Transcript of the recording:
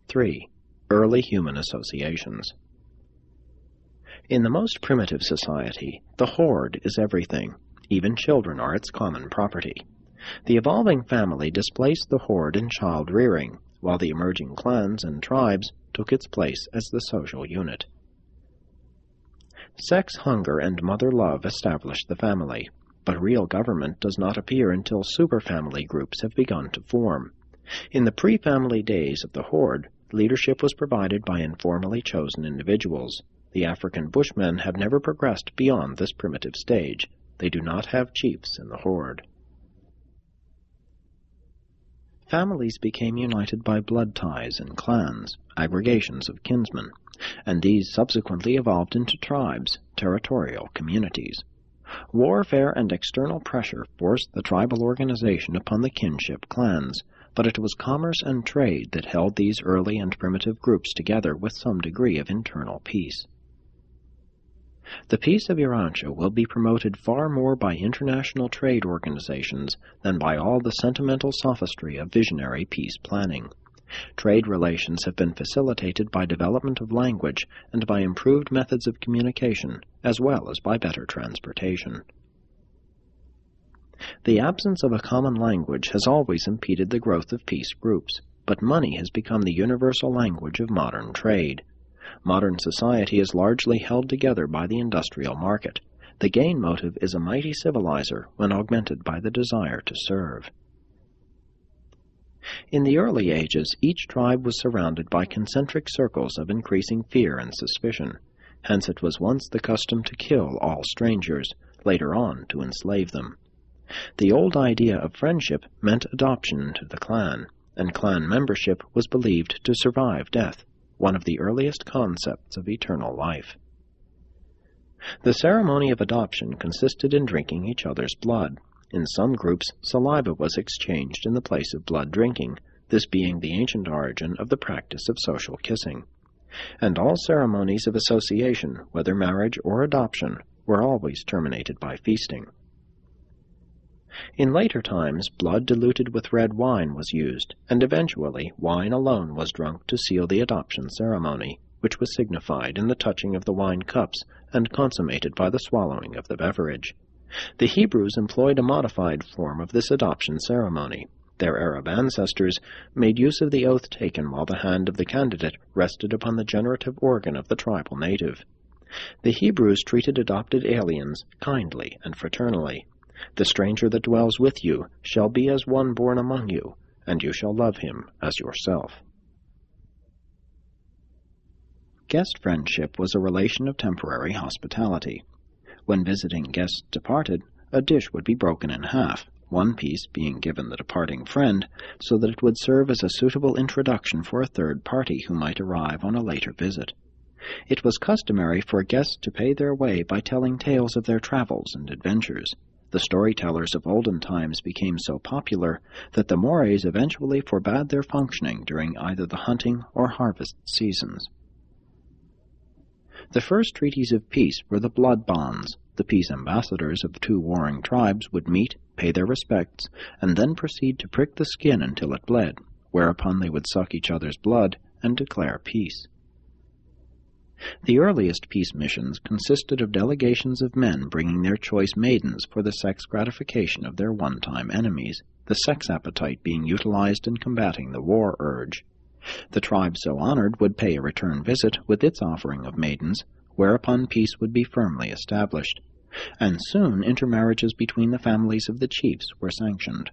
3. Early human associations. In the most primitive society, the horde is everything. Even children are its common property. The evolving family displaced the horde in child-rearing, while the emerging clans and tribes took its place as the social unit. Sex hunger and mother love established the family, but real government does not appear until superfamily groups have begun to form. In the pre-family days of the horde, leadership was provided by informally chosen individuals. The African Bushmen have never progressed beyond this primitive stage. They do not have chiefs in the horde. Families became united by blood ties and clans, aggregations of kinsmen, and these subsequently evolved into tribes, territorial communities. Warfare and external pressure forced the tribal organization upon the kinship clans, but it was commerce and trade that held these early and primitive groups together with some degree of internal peace. The Peace of Urantia will be promoted far more by international trade organizations than by all the sentimental sophistry of visionary peace planning. Trade relations have been facilitated by development of language and by improved methods of communication, as well as by better transportation. The absence of a common language has always impeded the growth of peace groups, but money has become the universal language of modern trade. Modern society is largely held together by the industrial market. The gain motive is a mighty civilizer when augmented by the desire to serve. In the early ages, each tribe was surrounded by concentric circles of increasing fear and suspicion. Hence it was once the custom to kill all strangers, later on to enslave them. The old idea of friendship meant adoption into the clan, and clan membership was believed to survive death, one of the earliest concepts of eternal life. The ceremony of adoption consisted in drinking each other's blood. In some groups, saliva was exchanged in the place of blood drinking, this being the ancient origin of the practice of social kissing. And all ceremonies of association, whether marriage or adoption, were always terminated by feasting. In later times, blood diluted with red wine was used, and eventually wine alone was drunk to seal the adoption ceremony, which was signified in the touching of the wine cups and consummated by the swallowing of the beverage. The Hebrews employed a modified form of this adoption ceremony. Their Arab ancestors made use of the oath taken while the hand of the candidate rested upon the generative organ of the tribal native. The Hebrews treated adopted aliens kindly and fraternally. The stranger that dwells with you shall be as one born among you, and you shall love him as yourself. Guest friendship was a relation of temporary hospitality. When visiting guests departed, a dish would be broken in half, one piece being given the departing friend, so that it would serve as a suitable introduction for a third party who might arrive on a later visit. It was customary for guests to pay their way by telling tales of their travels and adventures. The storytellers of olden times became so popular that the mores eventually forbade their functioning during either the hunting or harvest seasons. The first treaties of peace were the blood bonds. The peace ambassadors of two warring tribes would meet, pay their respects, and then proceed to prick the skin until it bled, whereupon they would suck each other's blood and declare peace. The earliest peace missions consisted of delegations of men bringing their choice maidens for the sex gratification of their one-time enemies, the sex appetite being utilized in combating the war urge. The tribe so honored would pay a return visit with its offering of maidens, whereupon peace would be firmly established, and soon intermarriages between the families of the chiefs were sanctioned.